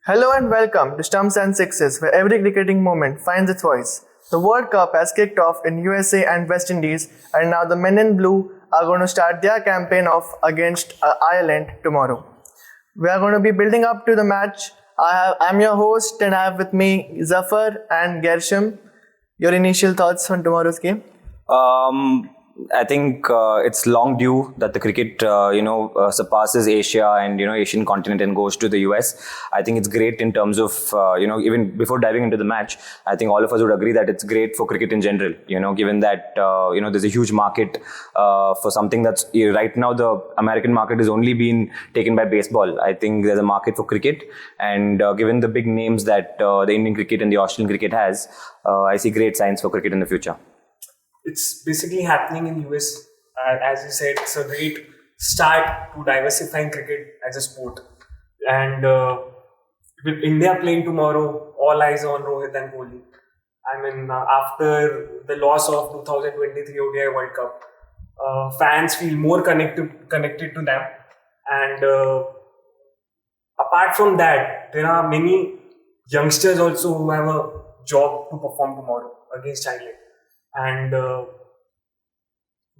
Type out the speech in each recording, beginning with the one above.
Hello and welcome to Stumps and Sixes, where every cricketing moment finds its voice. The World Cup has kicked off in USA and West Indies, and now the men in blue are going to start their campaign off against Ireland tomorrow. We are going to be building up to the match. I'm your host, and I have with me Zafar and Gershom. Your initial thoughts on tomorrow's game? I think it's long due that the cricket, surpasses Asia and, Asian continent and goes to the US. I think it's great in terms of, even before diving into the match, I think all of us would agree that it's great for cricket in general, given that, there's a huge market for something that's right now the American market is only being taken by baseball. I think there's a market for cricket, and given the big names that the Indian cricket and the Australian cricket has, I see great signs for cricket in the future. It's basically happening in US. As you said, it's a great start to diversifying cricket as a sport. And with India playing tomorrow, all eyes on Rohit and Kohli. I mean, after the loss of 2023 ODI World Cup, fans feel more connected to them. And apart from that, there are many youngsters also who have a job to perform tomorrow against Ireland. And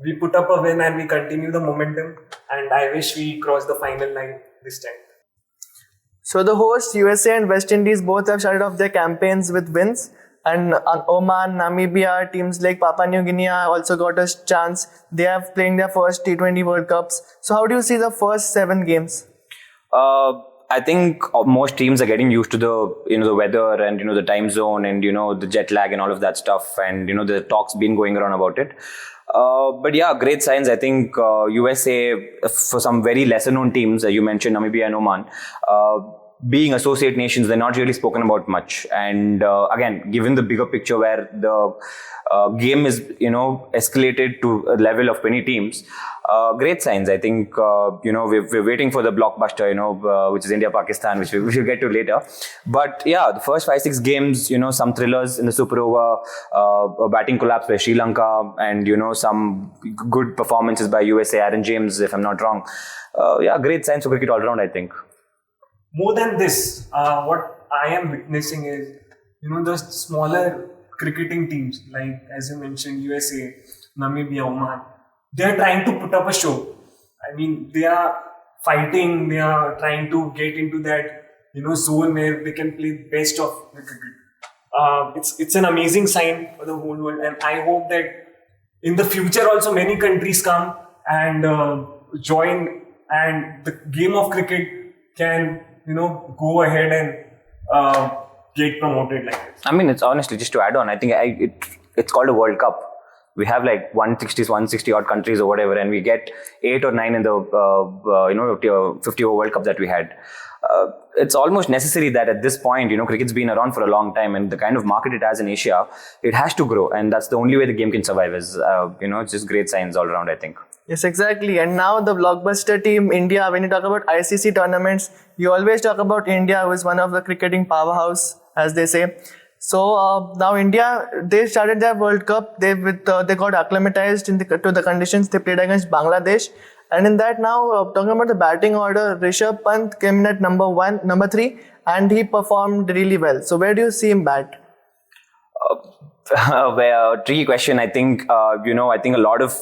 we put up a win and we continue the momentum, and I wish we cross the final line this time. So the hosts USA and West Indies both have started off their campaigns with wins, and Oman, Namibia, teams like Papua New Guinea also got a chance. They have playing their first T20 World Cups. So how do you see the first 7 games? I think most teams are getting used to the weather and the time zone and the jet lag and all of that stuff, and the talks been going around about it. But yeah, great signs. I think USA, for some very lesser known teams, you mentioned Namibia and Oman, being associate nations, they're not really spoken about much. And again, given the bigger picture where the game is escalated to a level of 20 teams, great signs. I think we're waiting for the blockbuster, which is India-Pakistan, which we'll get to later. But yeah, the first 5-6 games, some thrillers in the super over, a batting collapse by Sri Lanka, and some good performances by USA, Aaron James, if I'm not wrong. Great signs for cricket all around, I think. More than this, what I am witnessing is, the smaller cricketing teams, like as you mentioned, USA, Namibia, Oman, they are trying to put up a show. I mean, they are fighting, they are trying to get into that, zone where they can play best of the cricket. It's an amazing sign for the whole world, and I hope that in the future also many countries come and join, and the game of cricket can go ahead and get promoted like this. I mean, it's honestly, just to add on, I think it's called a World Cup. We have like 160 odd countries or whatever, and we get 8 or 9 in the 50 over World Cup that we had. It's almost necessary that at this point, cricket's been around for a long time, and the kind of market it has in Asia, it has to grow, and that's the only way the game can survive. Is it's just great signs all around, I think. Yes, exactly. And now the blockbuster team, India, when you talk about ICC tournaments, you always talk about India, who is one of the cricketing powerhouse, as they say. So now India, they started their World Cup. They got acclimatized to the conditions. They played against Bangladesh. And in that now, talking about the batting order, Rishabh Pant came in at number 3, and he performed really well. So where do you see him bat? Tricky question. I think I think a lot of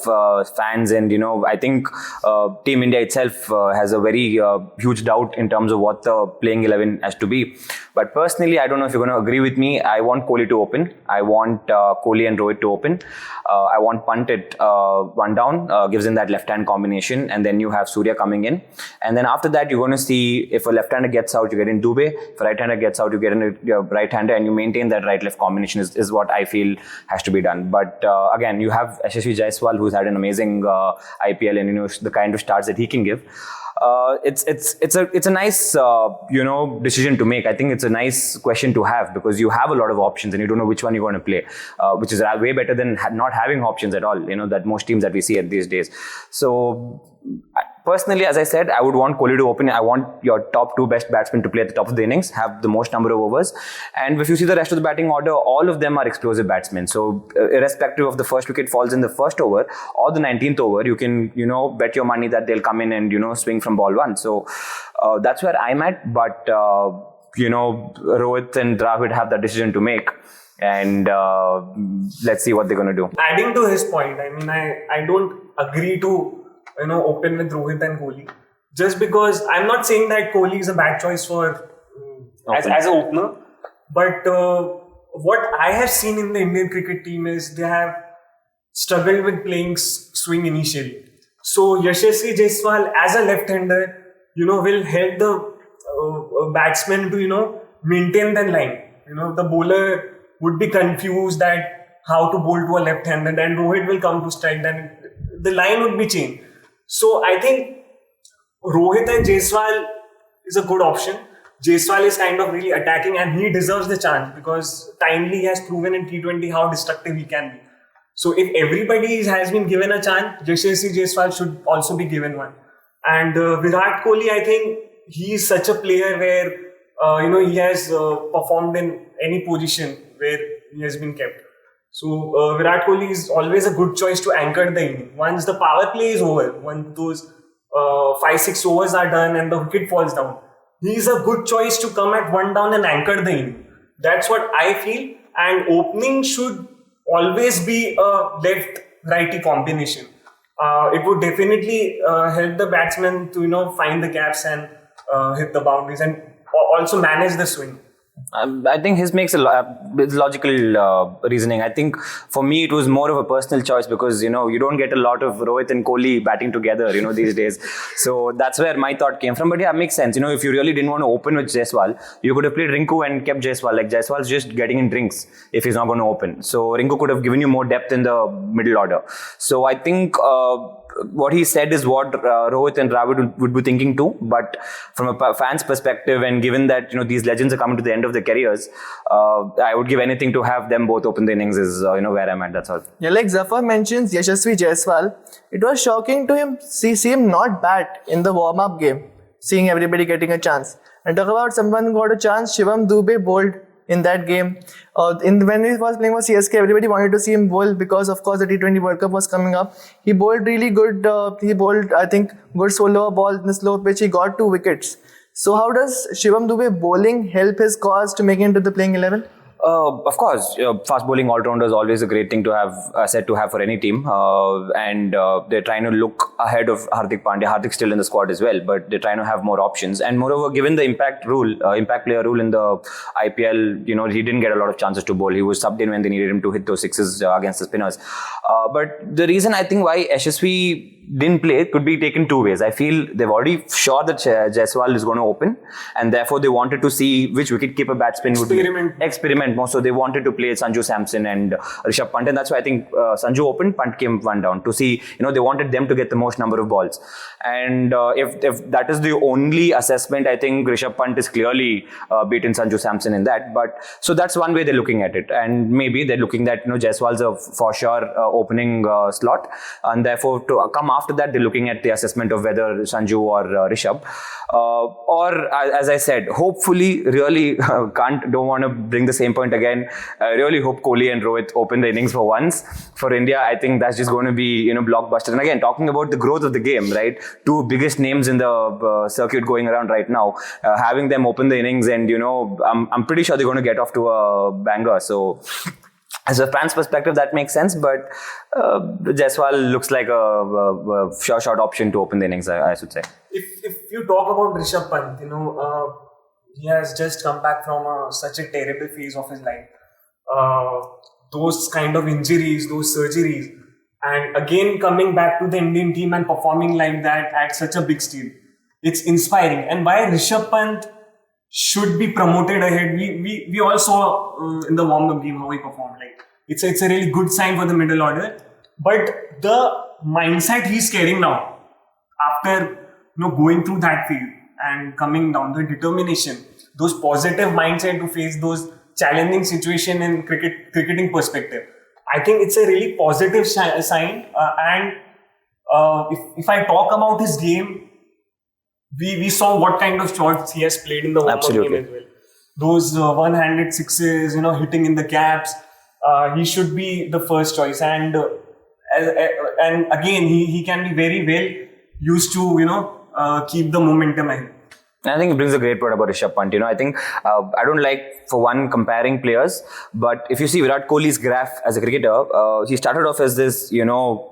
fans and I think Team India itself has a very huge doubt in terms of what the playing 11 has to be. But personally, I don't know if you're going to agree with me. I want Kohli to open. I want Kohli and Rohit to open. I want Pant at 1 down, gives in that left-hand combination, and then you have Surya coming in. And then after that, you're going to see if a left-hander gets out, you get in Dubey. If a right-hander gets out, you get in a right-hander, and you maintain that right-left combination is what I feel has to be done. But again, you have Yashasvi Jaiswal, who's had an amazing IPL, and the kind of starts that he can give. It's a nice decision to make. I think it's a nice question to have, because you have a lot of options and you don't know which one you're going to play, which is way better than not having options at all. That most teams that we see at these days. So personally, as I said, I would want Kohli to open. I want your top 2 best batsmen to play at the top of the innings, have the most number of overs. And if you see the rest of the batting order, all of them are explosive batsmen. So irrespective of the first wicket falls in the first over or the 19th over, you can, bet your money that they'll come in and, swing from ball 1. So that's where I'm at. But Rohit and Dravid have that decision to make. And let's see what they're going to do. Adding to his point, I mean, I don't agree to open with Rohit and Kohli, just because I'm not saying that Kohli is a bad choice for as an opener, but what I have seen in the Indian cricket team is they have struggled with playing swing initially. So Yashasvi Jaiswal as a left-hander, will help the batsman to maintain that line. The bowler would be confused that how to bowl to a left-hander, then Rohit will come to strike, then the line would be changed. So I think Rohit and Jaiswal is a good option. Jaiswal is kind of really attacking and he deserves the chance because timely he has proven in T20 how destructive he can be. So if everybody has been given a chance, Yashasvi Jaiswal should also be given one. And Virat Kohli, I think he is such a player where he has performed in any position where he has been kept. So Virat Kohli is always a good choice to anchor the inning. Once the power play is over, when those 5-6 overs are done and the wicket falls down, he is a good choice to come at one down and anchor the inning. That's what I feel. And opening should always be a left-righty combination. It would definitely help the batsman to find the gaps and hit the boundaries and also manage the swing. I think his makes it's logical reasoning. I think for me it was more of a personal choice because you don't get a lot of Rohit and Kohli batting together these days. So that's where my thought came from. But yeah, it makes sense. If you really didn't want to open with Jaiswal, you could have played Rinku and kept Jaiswal. Like Jaiswal's just getting in drinks if he's not going to open. So Rinku could have given you more depth in the middle order. So I think what he said is what Rohit and Dravid would be thinking too. But from a fan's perspective, and given that these legends are coming to the end of their careers, I would give anything to have them both open the innings. Is where I'm at. That's all. Yeah, like Zafar mentions Yashasvi Jaiswal, it was shocking to see him not bat in the warm-up game, seeing everybody getting a chance. And talk about someone who got a chance, Shivam Dube bowled in that game. When he was playing for CSK, everybody wanted to see him bowl because, of course, the T20 World Cup was coming up. He bowled really good. He bowled, I think, good slower ball in the slow pitch. He got 2 wickets. So how does Shivam Dube bowling help his cause to make it into the playing 11? Of course, fast bowling all-rounder is always a great thing to have, set to have for any team. And they're trying to look ahead of Hardik Pandya. Hardik's still in the squad as well, but they're trying to have more options. And moreover, given the impact player rule in the IPL, he didn't get a lot of chances to bowl. He was subbed in when they needed him to hit those sixes against the spinners. But the reason I think why Yashasvi didn't play could be taken 2 ways. I feel they've already sure that Jaiswal is going to open, and therefore they wanted to see which wicketkeeper batsman would experiment more. So they wanted to play Sanju Samson and Rishabh Pant, and that's why I think Sanju opened, Pant came one down to see. They wanted them to get the most number of balls. And if that is the only assessment, I think Rishabh Pant is clearly beaten Sanju Samson in that. But so that's one way they're looking at it, and maybe they're looking that Jaiswal's a for sure opening slot, and therefore to come after that they're looking at the assessment of whether Sanju or Rishabh. Or as I said, hopefully, really don't want to bring the same point again. I really hope Kohli and Rohit open the innings for once. For India, I think that's just going to be blockbuster. And again, talking about the growth of the game, right? 2 biggest names in the circuit going around right now, having them open the innings, and I'm pretty sure they're going to get off to a banger. So as a fan's perspective, that makes sense, but Jaiswal looks like a sure shot option to open the innings, I should say. If you talk about Rishabh Pant, he has just come back from such a terrible phase of his life. Those kind of injuries, those surgeries, and again coming back to the Indian team and performing like that at such a big stage, it's inspiring. And why Rishabh Pant should be promoted ahead, we all saw in the warm-up game how he performed. Like it's a really good sign for the middle order. But the mindset he's carrying now, after going through that phase and coming down, the determination, those positive mindset to face those challenging situation in cricketing perspective, I think it's a really positive sign. And if I talk about his game, we saw what kind of shots he has played in the warm-up game as well. Those one-handed sixes, hitting in the gaps. He should be the first choice. And again, he can be very well used to, keep the momentum ahead. I think it brings a great point about Rishabh Pant. I think I don't like, for one, comparing players, but if you see Virat Kohli's graph as a cricketer, he started off as this,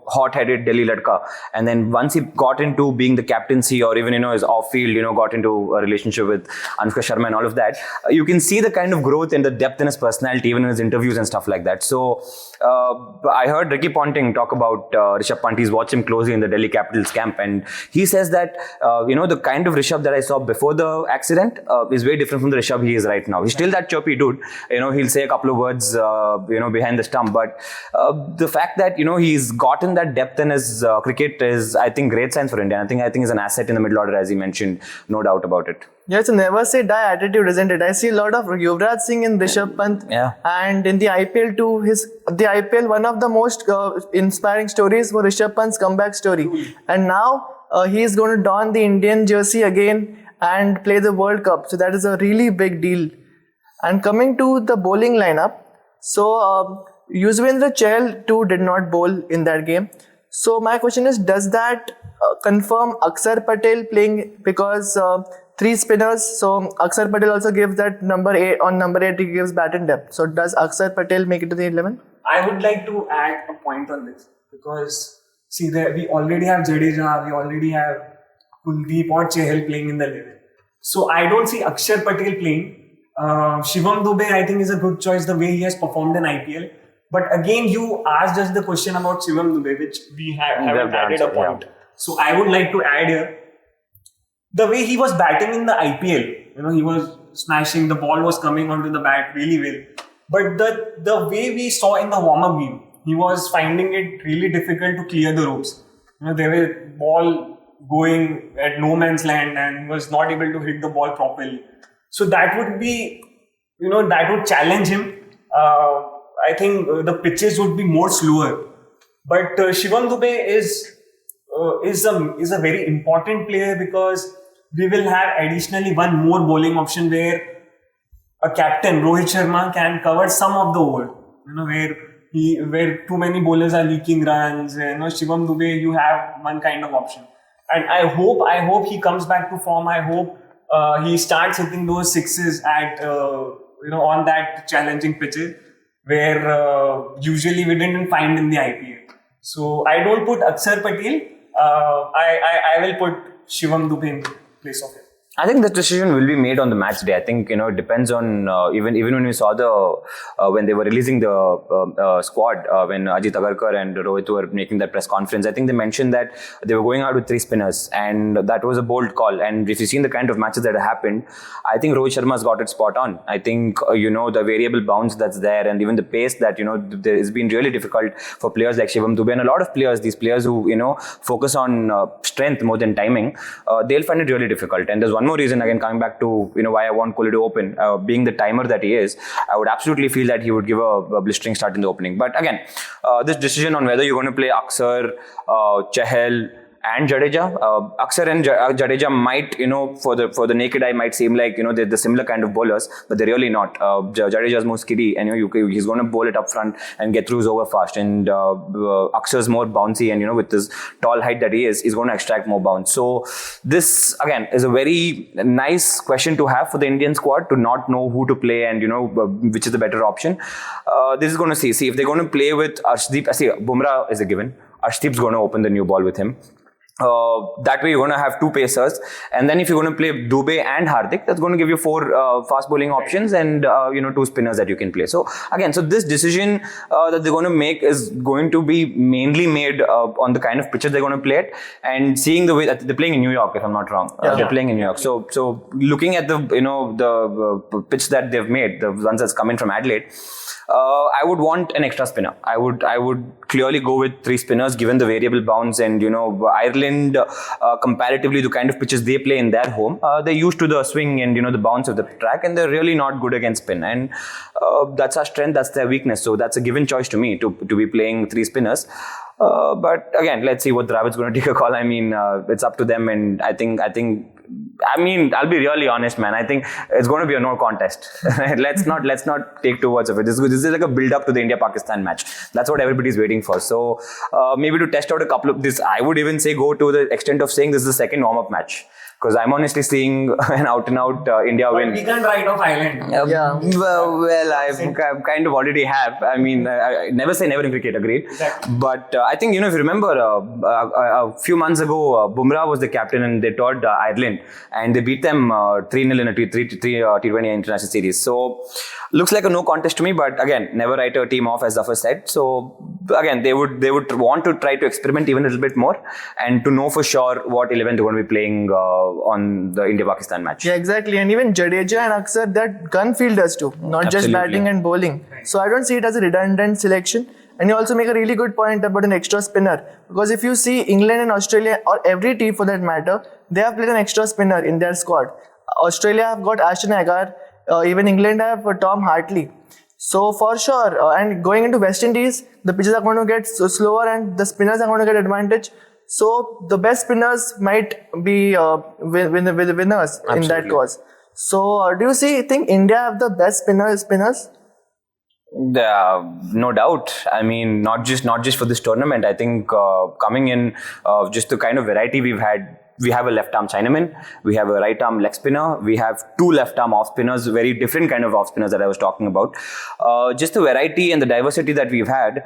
hot-headed Delhi ladka, and then once he got into being the captaincy, or even his off-field, got into a relationship with Anushka Sharma and all of that, you can see the kind of growth and the depth in his personality, even in his interviews and stuff like that. So I heard Ricky Ponting talk about Rishabh Pant. He's watched him closely in the Delhi Capitals camp, and he says that the kind of Rishabh that I saw before the accident is very different from the Rishabh he is right now. He's still that chirpy dude. He'll say a couple of words, behind the stump. But the fact that he's gotten that depth in his cricket is, I think, great signs for India. I think is an asset in the middle order, as he mentioned. No doubt about it. Yeah, it's a never say die attitude, isn't it? I see a lot of Yuvraj Singh in Rishabh Pant. Yeah. And in the IPL too, the IPL, one of the most inspiring stories was Rishabh Pant's comeback story. And now he is going to don the Indian jersey again and play the World Cup. So that is a really big deal. And coming to the bowling lineup, so Yuzvendra Chahal too did not bowl in that game. So my question is, does that confirm Akshar Patel playing, because 3 spinners, so Akshar Patel also gives that number 8, on number 8 he gives bat and depth. So does Akshar Patel make it to the 11? I would like to add a point on this, because see, we already have Jadeja, we already have Kuldeep or Chahal playing in the 11. So I don't see Akshar Patel playing. Shivam Dube, I think, is a good choice the way he has performed in IPL. But again, you asked us the question about Shivam Dube, which we haven't added a point. Yeah. So I would like to add here, the way he was batting in the IPL, he was smashing, the ball was coming onto the bat really well. But the way we saw in the warm-up game, he was finding it really difficult to clear the ropes. There was ball going at no man's land and was not able to hit the ball properly. So that would be, that would challenge him. I think the pitches would be more slower. But Shivam Dube is a very important player, because we will have additionally one more bowling option where a captain, Rohit Sharma, can cover some of the over. Where too many bowlers are leaking runs. Shivam Dube, you have one kind of option. And I hope he comes back to form. I hope he starts hitting those sixes at on that challenging pitches where usually we didn't find in the IPL. So I don't put Akshar Patel. I will put Shivam Dube in place of him. I think the decision will be made on the match day. I think, it depends on, even when we saw when they were releasing the squad, when Ajit Agarkar and Rohit were making that press conference, I think they mentioned that they were going out with 3 spinners, and that was a bold call. And if you've seen the kind of matches that have happened, I think Rohit Sharma's got it spot on. I think, the variable bounce that's there, and even the pace that, it's been really difficult for players like Shivam Dube and a lot of players, these players who, focus on strength more than timing, they'll find it really difficult. And there's one more reason, again, coming back to why I want Kohli to open, being the timer that he is, I would absolutely feel that he would give a blistering start in the opening. But again, this decision on whether you're going to play Akshar, Chahal and Jadeja, Akshar and Jadeja might, for the naked eye, might seem like, they're the similar kind of bowlers, but they're really not. Jadeja is more skiddy, and he's going to bowl it up front and get through his over fast. And Akshar's more bouncy, and with his tall height that he is, he's going to extract more bounce. So this, again, is a very nice question to have for the Indian squad, to not know who to play and, which is the better option. This is going to see if they're going to play with Arshdeep. See, Bumrah is a given. Arshdeep's going to open the new ball with him. That way you're going to have 2 pacers, and then if you're going to play Dube and Hardik, that's going to give you 4 fast bowling options and 2 spinners that you can play. So again, this decision that they're going to make is going to be mainly made on the kind of pitches they're going to play it, and seeing the way that they're playing in New York, if I'm not wrong. They're playing in New York. So looking at the the pitch that they've made, the ones that's coming from Adelaide, I would want an extra spinner. I would clearly go with 3 spinners, given the variable bounce, and Ireland, comparatively the kind of pitches they play in their home, they're used to the swing and the bounce of the track, and they're really not good against spin. And that's our strength, that's their weakness. So that's a given choice to me to be playing 3 spinners. But again, let's see what Dravid's going to take a call. I mean, it's up to them, and I think, I'll be really honest, man. I think it's going to be a no contest. let's not take 2 words of it. This is like a build-up to the India-Pakistan match. That's what everybody's waiting for. So maybe to test out a couple of this, I would even say go to the extent of saying this is the second warm-up match. because I'm honestly seeing an out-and-out India But win. we can't write off Ireland. Yeah. Well, I kind of already have. I mean, I never say never in cricket, agreed. Exactly. But I think, if you remember, a few months ago, Bumrah was the captain and they toured Ireland and they beat them 3-0 in a T20 international series. So, looks like a no contest to me, but again, never write a team off, as Zafar said. So, again, they would want to try to experiment even a little bit more and to know for sure what 11 they're going to be playing on the India-Pakistan match. Yeah, exactly. And even Jadeja and Aksar, they're gun fielders too, not just Absolutely. batting and bowling. So I don't see it as a redundant selection. And you also make a really good point about an extra spinner. Because if you see England and Australia, or every team for that matter, they have played an extra spinner in their squad. Australia have got Ashton Agar, even England have Tom Hartley. So for sure, and going into West Indies, the pitches are going to get slower and the spinners are going to get advantage. So the best spinners might be the winners in that Absolutely. cause. So do you think India have the best spinners? No doubt. I mean, not just for this tournament. I think coming in, just the kind of variety we've had. We have a left-arm Chinaman, we have a right-arm leg spinner, we have two left-arm off-spinners, very different kind of off-spinners that I was talking about. Just the variety and the diversity that we've had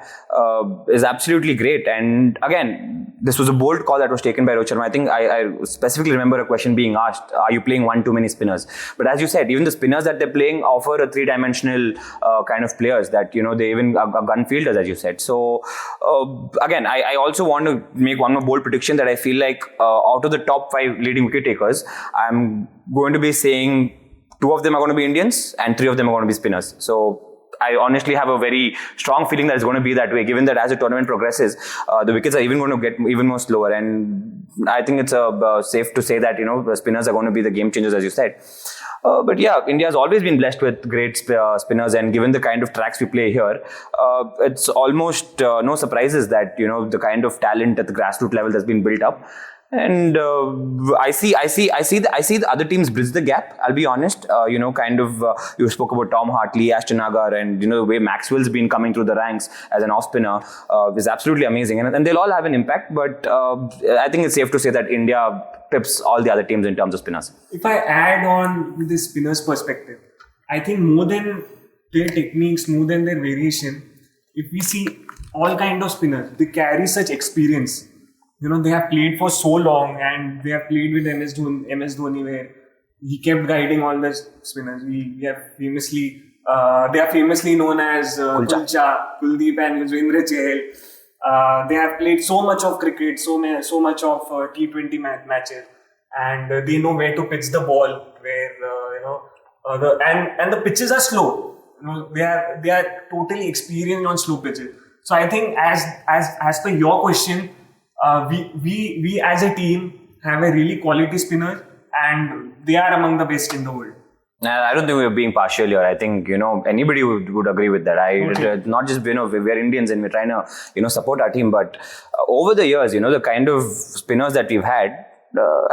is absolutely great. And again, this was a bold call that was taken by Rohit Sharma. I think I specifically remember a question being asked, are you playing one too many spinners? But as you said, even the spinners that they're playing offer a three-dimensional kind of players that, they even are gun fielders, as you said. So again, I also want to make one more bold prediction that I feel like out of the top 5 leading wicket takers, I'm going to be saying 2 of them are going to be Indians and 3 of them are going to be spinners. So I honestly have a very strong feeling that it's going to be that way, given that as the tournament progresses, the wickets are even going to get even more slower. And I think it's safe to say that, the spinners are going to be the game changers, as you said. But yeah, India has always been blessed with great spinners, and given the kind of tracks we play here, it's almost no surprises that, the kind of talent at the grassroots level that's been built up. And I see the other teams bridge the gap. I'll be honest. You spoke about Tom Hartley, Ashton Agar, and the way Maxwell's been coming through the ranks as an off spinner is absolutely amazing, and they'll all have an impact. But I think it's safe to say that India pips all the other teams in terms of spinners. If I add on the spinner's perspective, I think more than their techniques, more than their variation, if we see all kind of spinners, they carry such experience. They have played for so long, and they have played with MS Dhoni, where he kept guiding all the spinners. We have famously, they are famously known as Kulcha, Kuldeep, and Yuzvendra Chahal. They have played so much of cricket, so much of T20 matches, and they know where to pitch the ball. Where and the pitches are slow. They are totally experienced on slow pitches. So I think as per your question. We as a team have a really quality spinner, and they are among the best in the world. I don't think we're being partial here. I think, anybody would agree with that. Not just, we're Indians and we're trying to, support our team, but over the years, the kind of spinners that we've had,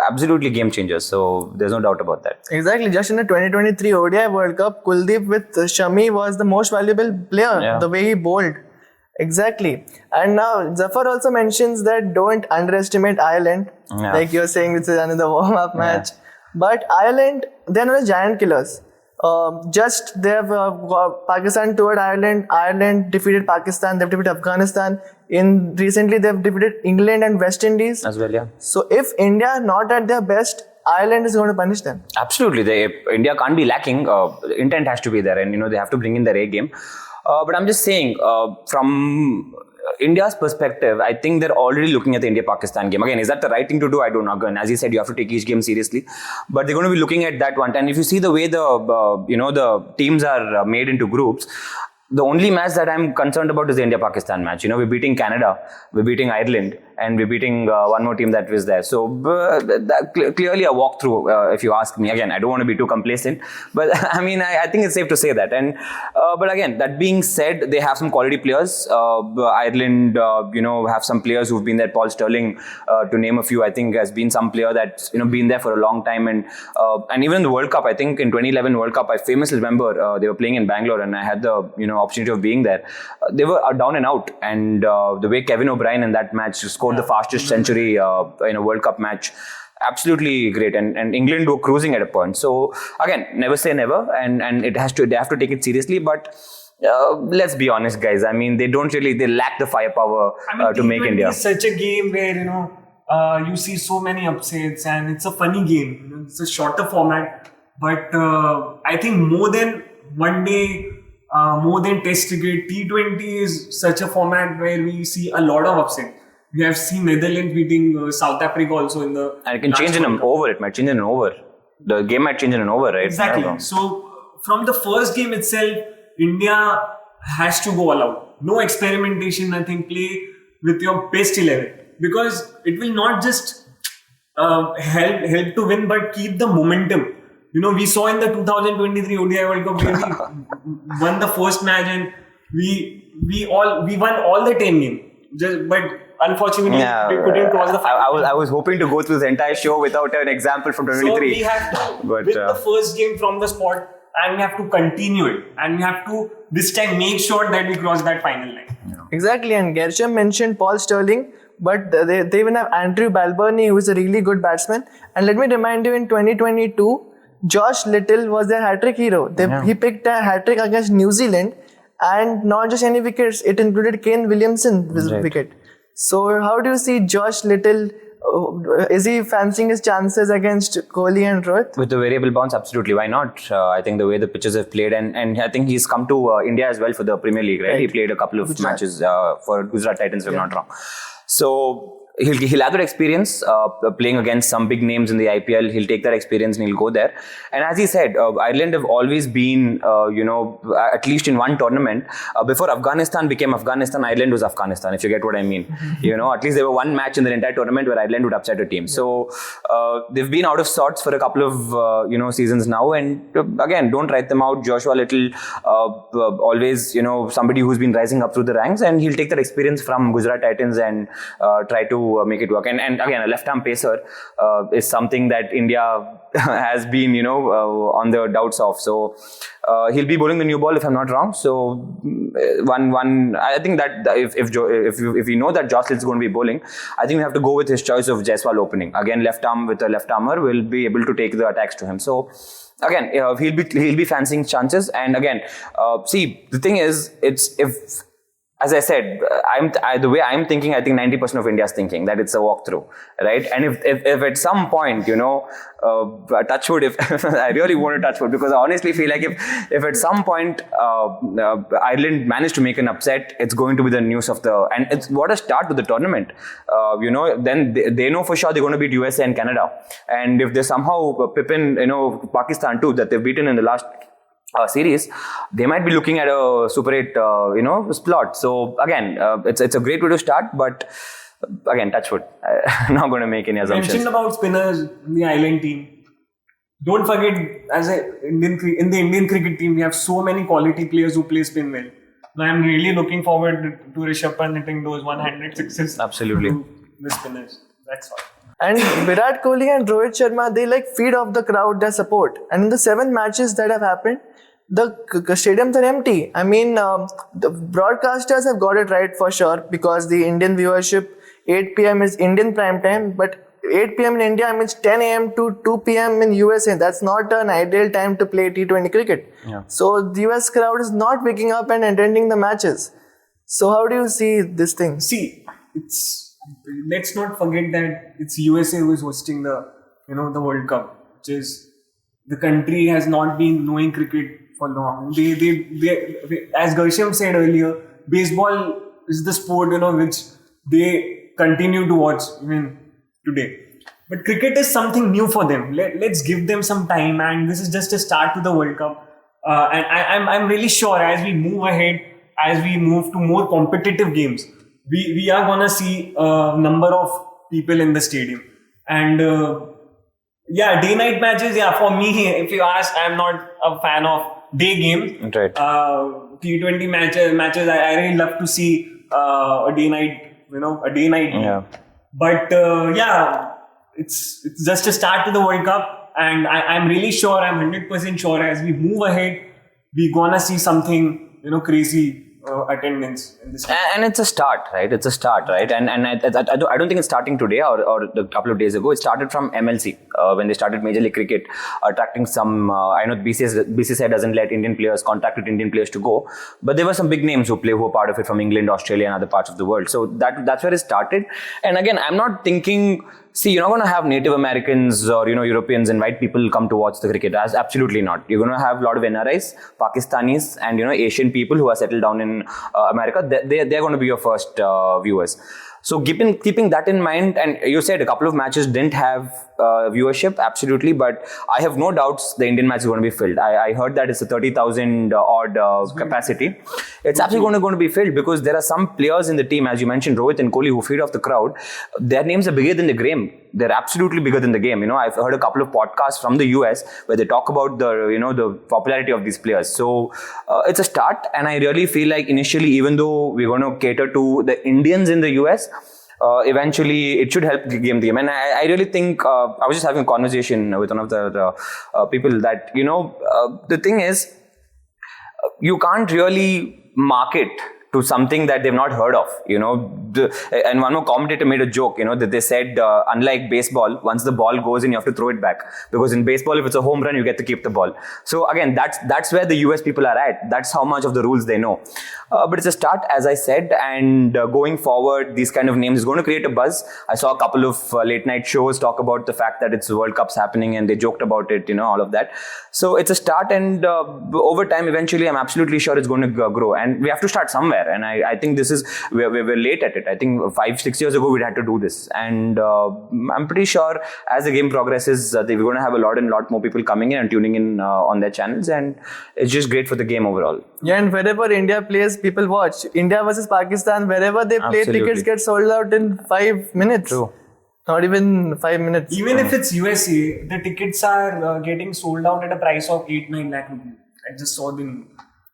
absolutely game changers. So there's no doubt about that. Exactly. Just in the 2023 ODI World Cup, Kuldeep with Shami was the most valuable player, the way he bowled. Exactly. And now Zafar also mentions that don't underestimate Ireland. Yeah. Like you're saying, this is another warm-up match. But Ireland, they're not giant killers. They have Pakistan toured Ireland. Ireland defeated Pakistan. They've defeated Afghanistan. Recently, they've defeated England and West Indies. As well, yeah. So if India are not at their best, Ireland is going to punish them. Absolutely. India can't be lacking. Intent has to be there, and they have to bring in their A game. But I'm just saying, from India's perspective, I think they're already looking at the India-Pakistan game. Again, is that the right thing to do? I don't know. Again, as you said, you have to take each game seriously. But they're going to be looking at that one. And if you see the way the teams are made into groups, the only match that I'm concerned about is the India-Pakistan match. We're beating Canada, we're beating Ireland, and we're beating one more team that was there. So clearly a walkthrough, if you ask me. Again, I don't want to be too complacent, but I mean, I think it's safe to say that. And but again, that being said, they have some quality players. Ireland, have some players who've been there. Paul Sterling, to name a few, I think has been some player that's been there for a long time. And even in the World Cup, I think in 2011 World Cup, I famously remember they were playing in Bangalore, and I had the opportunity of being there. They were down and out, and the way Kevin O'Brien in that match scored the fastest century in a World Cup match. absolutely great. And England were cruising at a point. So again, never say never, and they have to take it seriously. But let's be honest, guys. I mean, they lack the firepower to make T20 India. is such a game where you see so many upsets, and it's a funny game. It's a shorter format, but I think more than one day, more than Test cricket, T20 is such a format where we see a lot of upset. We have seen Netherlands beating South Africa also in the. And it can change in an over. It might change in an over. The game might change in an over, right? Exactly. So from the first game itself, India has to go all out. No experimentation, nothing. Play with your best 11, because it will not just help to win, but keep the momentum. We saw in the 2023 ODI World Cup where we won the first match, and we won all the 10 games. But unfortunately, we couldn't cross the final. I was hoping to go through the entire show without an example from 2023. So we have to win the first game from the spot, and we have to continue it, and we have to this time make sure that we cross that final line. Exactly, and Gershom mentioned Paul Sterling, but they even have Andrew Balbirnie, who is a really good batsman. And let me remind you, in 2022, Josh Little was their hat-trick hero. He picked a hat-trick against New Zealand, and not just any wickets, it included Kane Williamson's wicket. So how do you see Josh Little? Is he fancying his chances against Kohli and Rohit? With the variable bounce, absolutely. Why not? I think the way the pitches have played, and I think he's come to India as well for the Premier League, right? He played a couple of matches for Gujarat Titans, if I'm not wrong. So he'll have that experience playing against some big names in the IPL. He'll take that experience and he'll go there. And as he said, Ireland have always been, at least in one tournament, before Afghanistan became Afghanistan, Ireland was Afghanistan, if you get what I mean. At least there were one match in the entire tournament where Ireland would upset a team. So they've been out of sorts for a couple of, seasons now. And again, don't write them out. Joshua Little, always, somebody who's been rising up through the ranks, and he'll take that experience from Gujarat Titans and try to make it work. And again, a left-arm pacer is something that India has been, on the doubts of. So he'll be bowling the new ball, if I'm not wrong. So I think that if we know that Josh is going to be bowling, I think we have to go with his choice of Jaiswal opening. Again, left arm with a left armer will be able to take the attacks to him. So again, he'll be fancying chances. And again, see, the thing is, as I said, the way I'm thinking, I think 90% of India is thinking that it's a walkthrough, right? And if at some point, touch wood, if I really want to touch wood, because I honestly feel like if at some point Ireland managed to make an upset, it's going to be the news of and it's what a start to the tournament. Then they know for sure they're going to beat USA and Canada. And if they somehow pip in, Pakistan too, that they've beaten in the last series, they might be looking at a Super 8, slot. So again, it's a great way to start, but again, touch wood. I'm not going to make any assumptions. Mentioned about spinners in the Ireland team. Don't forget, in the Indian cricket team, we have so many quality players who play spin well. Now, I'm really looking forward to Rishabh Pant hitting those one-handed sixes. Absolutely. To the spinners. That's all. And Virat Kohli and Rohit Sharma, they feed off the crowd their support. And in the 7 matches that have happened, the stadiums are empty. I mean, the broadcasters have got it right for sure, because the Indian viewership, 8 p.m. is Indian prime time, but 8 p.m. in India means 10 a.m. to 2 p.m. in USA. That's not an ideal time to play T20 cricket. Yeah. So the US crowd is not waking up and attending the matches. So how do you see this thing? See, let's not forget that it's USA who is hosting the World Cup, which is, the country has not been knowing cricket for long. They as Gershom said earlier, baseball is the sport which they continue to watch even today. But cricket is something new for them. Let's give them some time, and this is just a start to the World Cup. And I'm really sure as we move ahead, as we move to more competitive games, we are gonna see a number of people in the stadium. And day-night matches. Yeah, for me, if you ask, I'm not a fan of day games. Right. T20 matches. I really love to see a day-night. A day-night game. Yeah. But it's just a start to the World Cup, and I'm really sure. I'm 100% sure as we move ahead, we're gonna see something crazy attendance in this. And it's a start, right? It's a start, right? And I don't think it's starting today or a couple of days ago. It started from MLC when they started Major League Cricket attracting some. I know BCCI doesn't let Indian players contact with Indian players to go, but there were some big names who were part of it from England, Australia, and other parts of the world. So that's where it started. And again, I'm not thinking. See, you're not going to have Native Americans or Europeans invite people come to watch the cricket. Absolutely not. You're going to have a lot of NRIs, Pakistanis, and Asian people who are settled down in America. They're going to be your first viewers. So keeping that in mind, and you said a couple of matches didn't have viewership, absolutely, but I have no doubts the Indian match is going to be filled. I heard that it's a 30,000 odd capacity. It's absolutely going to be filled because there are some players in the team, as you mentioned, Rohit and Kohli, who feed off the crowd. Their names are bigger than the game. They're absolutely bigger than the game. I've heard a couple of podcasts from the US where they talk about the popularity of these players. So it's a start, and I really feel like initially, even though we're going to cater to the Indians in the US, eventually it should help the game. And I really think I was just having a conversation with one of the people that the thing is you can't really market to something that they've not heard of, and one more commentator made a joke, that they said, unlike baseball, once the ball goes in, you have to throw it back, because in baseball, if it's a home run, you get to keep the ball. So again, that's where the US people are at. That's how much of the rules they know. But it's a start, as I said, and going forward, these kind of names is going to create a buzz. I saw a couple of late night shows talk about the fact that it's World Cup's happening, and they joked about it, all of that. So it's a start, and over time, eventually, I'm absolutely sure it's going to grow, and we have to start somewhere. And I think this is, we're late at it. I think 5-6 years ago, we had to do this. And I'm pretty sure as the game progresses, we're going to have a lot more people coming in and tuning in on their channels. And it's just great for the game overall. Yeah, and wherever India plays, people watch. India versus Pakistan, wherever they play, Absolutely. tickets get sold out in 5 minutes. True. Not even 5 minutes. Even if it's USA, the tickets are getting sold out at a price of 8-9 lakh rupees. I just saw them.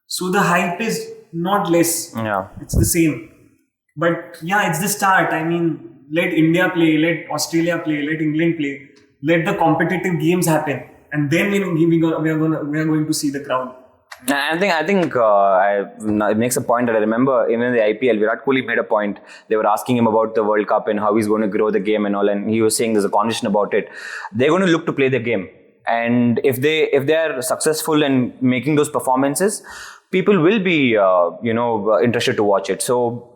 So the hype is not less. Yeah. It's the same. But yeah, it's the start. I mean, let India play, let Australia play, let England play, let the competitive games happen, and then we are going to see the crowd. I think it makes a point that I remember even in the IPL, Virat Kohli made a point. They were asking him about the World Cup and how he's going to grow the game and all, and he was saying there's a conversation about it. They're going to look to play the game, and if they are successful in making those performances, people will be interested to watch it. So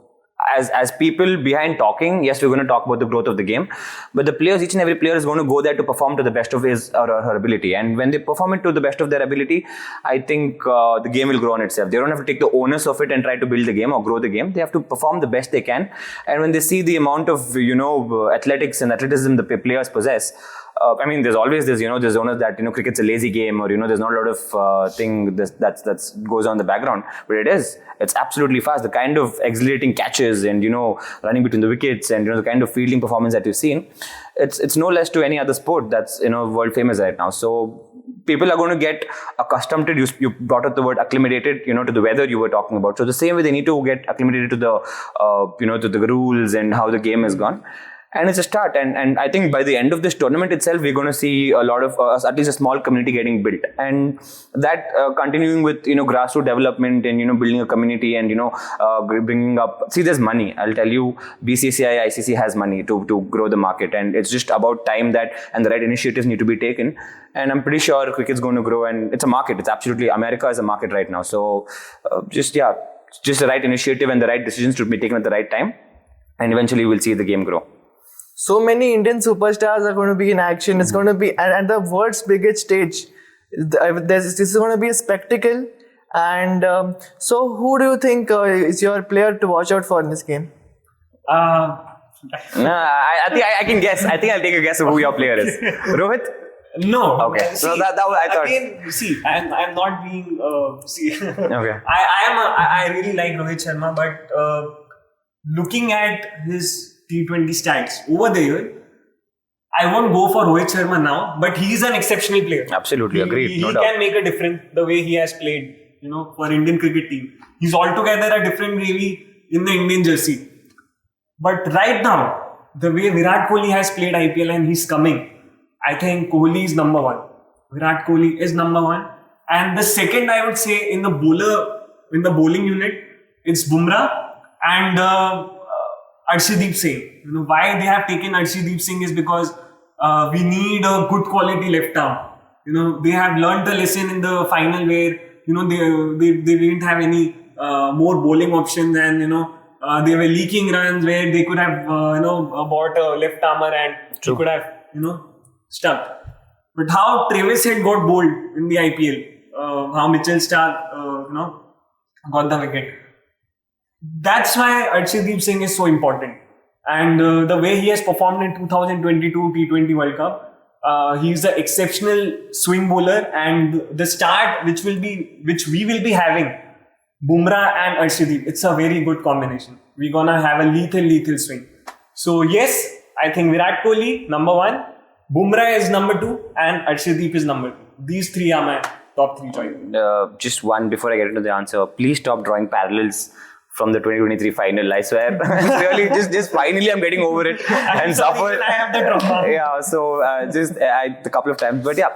as people behind talking, yes, we're going to talk about the growth of the game, but the players, each and every player is going to go there to perform to the best of his or her ability. And when they perform it to the best of their ability, I think the game will grow on itself. They don't have to take the onus of it and try to build the game or grow the game. They have to perform the best they can. And when they see the amount of athletics and athleticism the players possess, I mean, there's always this, there's owners that, cricket's a lazy game, or, there's not a lot of thing that goes on in the background, but it's absolutely fast. The kind of exhilarating catches and, running between the wickets and, the kind of fielding performance that you've seen, it's no less to any other sport that's, world famous right now. So people are going to get accustomed to it. You brought up the word acclimated, to the weather you were talking about. So the same way they need to get acclimated to the, to the rules and how the game has gone. And it's a start, and I think by the end of this tournament itself, we're going to see a lot of, at least a small community getting built, and that continuing with grassroots development and building a community and bringing up. See, there's money. I'll tell you, BCCI, ICC has money to grow the market, and it's just about time that and the right initiatives need to be taken. And I'm pretty sure cricket's going to grow, and it's a market. It's absolutely, America is a market right now. So just the right initiative and the right decisions to be taken at the right time, and eventually we'll see the game grow. So many Indian superstars are going to be in action. It's going to be at the world's biggest stage. This is going to be a spectacle. And so who do you think is your player to watch out for in this game? I think I can guess. I think I'll take a guess of who your player is. Rohit? No. Okay. See, so that I thought. Again, see, I'm not being. Okay. I really like Rohit Sharma, but looking at his T20 stats over the year, I won't go for Rohit Sharma now, but he is an exceptional player. Absolutely, agreed. He can make a difference the way he has played, for Indian cricket team. He's altogether a different gravy in the Indian jersey. But right now, the way Virat Kohli has played IPL and he's coming, I think Kohli is number one. Virat Kohli is number one. And the second, I would say, in the bowling unit, It's Bumrah and Arshdeep Singh. Why they have taken Arshdeep Singh is because we need a good quality left arm. They have learned the lesson in the final where they didn't have any more bowling options, and they were leaking runs where they could have bought a left armer and he could have stuck. But how Travis Head got bowled in the IPL, how Mitchell Starc got the wicket. That's why Arshdeep Singh is so important. And the way he has performed in 2022 T20 World Cup, he's an exceptional swing bowler, and the start which we will be having, Bumrah and Arshdeep, it's a very good combination. We're gonna have a lethal swing. So yes, I think Virat Kohli number 1, Bumrah is number 2, and Arshdeep is number 2. These three are my top 3 choices. Just one before I get into the answer. Please stop drawing parallels from the 2023 final. I swear, really, just finally I'm getting over it and suffer. I have the trauma. Yeah, so a couple of times, but yeah,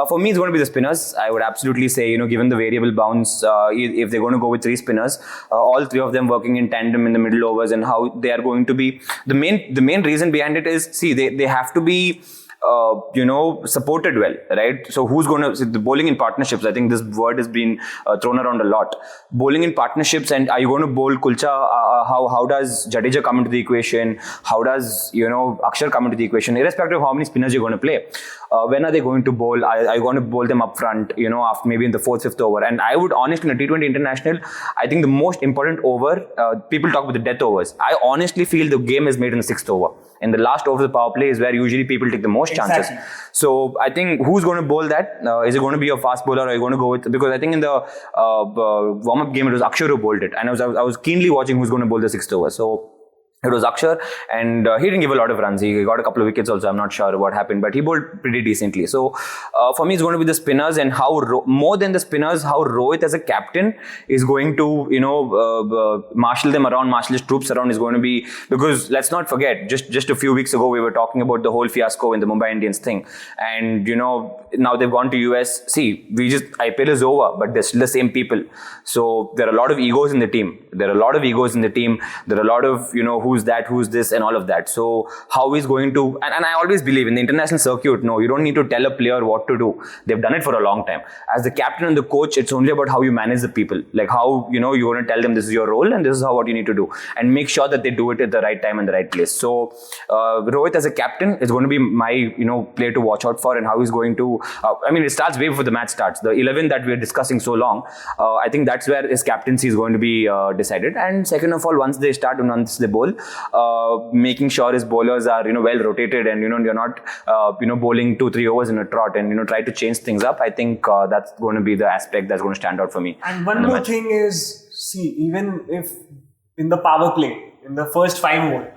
for me it's going to be the spinners. I would absolutely say, given the variable bounce, if they're going to go with 3 spinners, all 3 of them working in tandem in the middle overs, and how they are going to be the main reason behind it is, see, they have to be supported well, right? So who's going to, the bowling in partnerships, I think this word has been thrown around a lot. Bowling in partnerships, and are you going to bowl Kulcha? How does Jadeja come into the equation? How does, Akshar come into the equation? Irrespective of how many spinners you're going to play. When are they going to bowl? Are you going to bowl them up front, after maybe in the 4th, 5th over? And I would honestly, in a T20 international, I think the most important over, people talk about the death overs. I honestly feel the game is made in the 6th over. In the last over of the power play is where usually people take the most chances. So I think who's going to bowl that? Is it going to be a fast bowler, or are you going to go with, because I think in the warm-up game it was Akshar who bowled it, and I was keenly watching who's going to bowl the 6th over. So it was Akshar, and he didn't give a lot of runs. He got a couple of wickets also. I'm not sure what happened, but he bowled pretty decently. So for me, it's going to be the spinners, and how more than the spinners, how Rohit as a captain is going to marshal them around, marshal his troops around is going to be, because let's not forget, just a few weeks ago we were talking about the whole fiasco in the Mumbai Indians thing, and now they've gone to US. See, IPL is over, but they're still the same people. So there are a lot of egos in the team. There are a lot of who's that, who's this, and all of that. So how he's going to, and I always believe in the international circuit, no, you don't need to tell a player what to do. They've done it for a long time. As the captain and the coach, it's only about how you manage the people. Like how, you're going to tell them this is your role and this is what you need to do. And make sure that they do it at the right time and the right place. So Rohit as a captain is going to be my, player to watch out for, and how he's going to, it starts way before the match starts. The 11 that we're discussing so long, I think that's where his captaincy is going to be decided. And second of all, once they start and once they bowl, making sure his bowlers are well rotated, and you're not bowling 2-3 overs in a trot, and try to change things up. I think that's going to be the aspect that's going to stand out for me. And one more thing is, see, even if in the power play, in the first 5 overs,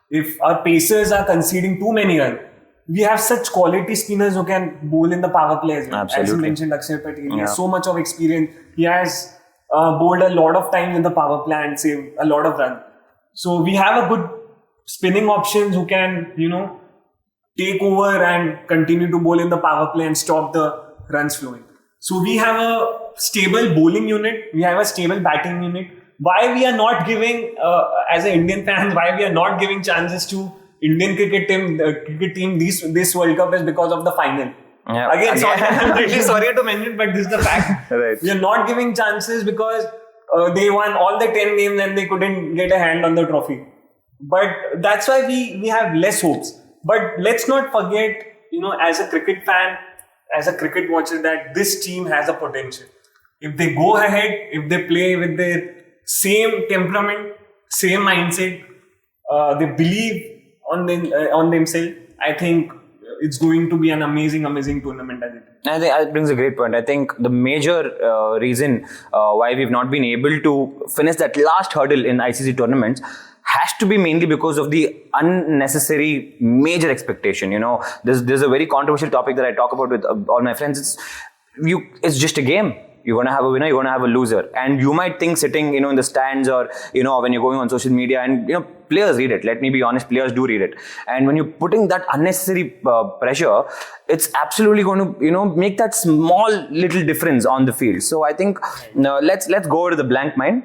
if our pacers are conceding too many runs, we have such quality spinners who can bowl in the power play as well. Absolutely. As you mentioned, Akshar Patel, he has so much of experience. He has bowled a lot of times in the power play and saved a lot of runs. So we have a good spinning options who can, take over and continue to bowl in the power play and stop the runs flowing. So we have a stable bowling unit. We have a stable batting unit. Why we are not giving, as an Indian fan, why we are not giving chances to Indian cricket team this World Cup is because of the final. Yeah. Again, I'm really sorry to mention, but this is the fact. Right. We are not giving chances because they won all the 10 games and they couldn't get a hand on the trophy. But that's why we have less hopes. But let's not forget, as a cricket fan, as a cricket watcher, that this team has a potential. If they go ahead, if they play with their same temperament, same mindset, they believe on themselves, I think it's going to be an amazing tournament. I think that brings a great point. I think the major reason why we've not been able to finish that last hurdle in ICC tournaments has to be mainly because of the unnecessary major expectation. There's a very controversial topic that I talk about with all my friends. It's just a game. You're going to have a winner, you're going to have a loser. And you might think sitting, in the stands, or, when you're going on social media, and, players read it. Let me be honest, players do read it. And when you're putting that unnecessary pressure, it's absolutely going to, make that small little difference on the field. So I think let's go to the blank mind.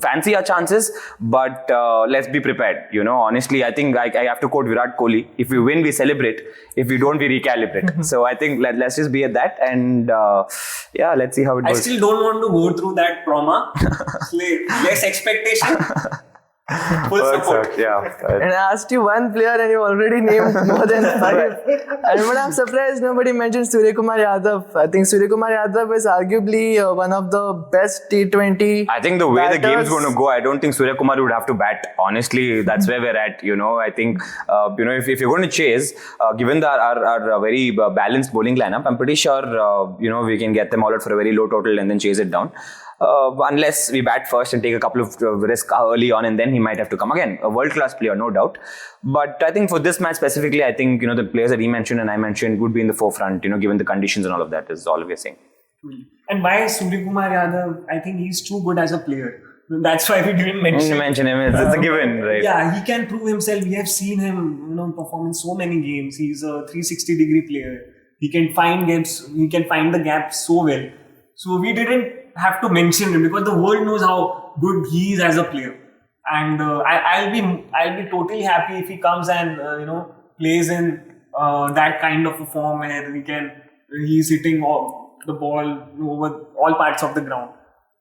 Fancy our chances, but let's be prepared. Honestly, I think I have to quote Virat Kohli: "If we win, we celebrate. If we don't, we recalibrate." So I think let's just be at that, and let's see how it goes. I still don't want to go through that trauma. Less expectation. Full support. And I asked you one player and you already named more than 5. And I'm surprised nobody mentioned Suryakumar Yadav. I think Suryakumar Yadav is arguably one of the best T20 I think the way batters. the game's going to go, I don't think Suryakumar would have to bat. Honestly, that's where we're at. I think, if you're going to chase, given our very balanced bowling lineup, I'm pretty sure, we can get them all out for a very low total and then chase it down. Unless we bat first and take a couple of risks early on, and then he might have to come again. A world-class player, no doubt. But I think for this match specifically, I think the players that he mentioned and I mentioned would be in the forefront. Given the conditions and all of that is all we're saying. And why Suryakumar Yadav? I think he's too good as a player. That's why we didn't mention him. It's a given, right? Yeah, he can prove himself. We have seen him, perform in so many games. He's a 360-degree player. He can find gaps. He can find the gaps so well. So we didn't have to mention him because the world knows how good he is as a player. And I'll be totally happy if he comes and plays in that kind of a form where he's hitting the ball over all parts of the ground.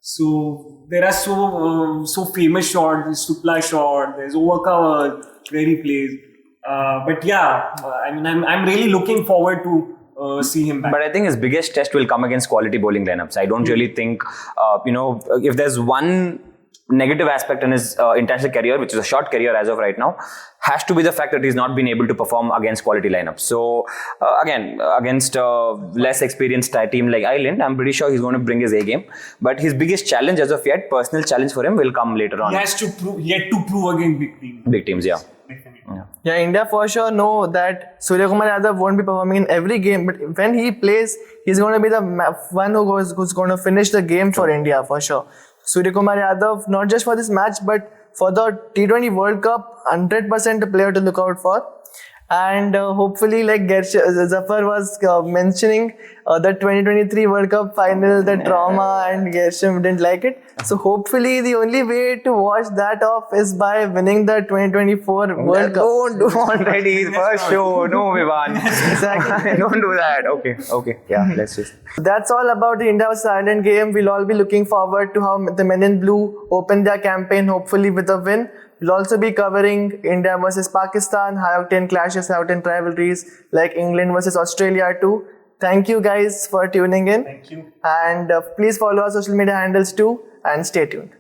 So there are so famous shots. There's Supla shot. There's overcover where he plays. I'm really looking forward to see him back. But I think his biggest test will come against quality bowling lineups. I don't really think, if there's one negative aspect in his international career, which is a short career as of right now, has to be the fact that he's not been able to perform against quality lineups. So again, against a less experienced team like Ireland, I'm pretty sure he's going to bring his A game. But his biggest challenge as of yet, personal challenge for him, will come later on. He has to prove against big teams. Big teams, yeah. Yeah, India for sure know that Suryakumar Yadav won't be performing in every game, but when he plays, he's going to be the one who's going to finish the game for India for sure. Suryakumar Yadav, not just for this match, but for the T20 World Cup, 100% a player to look out for. And hopefully, like Zafar was mentioning, the 2023 World Cup final, the trauma, and Gershom didn't like it. So hopefully, the only way to wash that off is by winning the 2024 World Cup. Don't do already first show. No, Vivan. Exactly. Don't do that. Okay. Yeah, let's just. That's all about the India vs Ireland game. We'll all be looking forward to how the Men in Blue open their campaign, hopefully with a win. We'll also be covering India versus Pakistan, high-octane clashes, high-octane rivalries like England versus Australia too. Thank you guys for tuning in. Thank you. And please follow our social media handles too and stay tuned.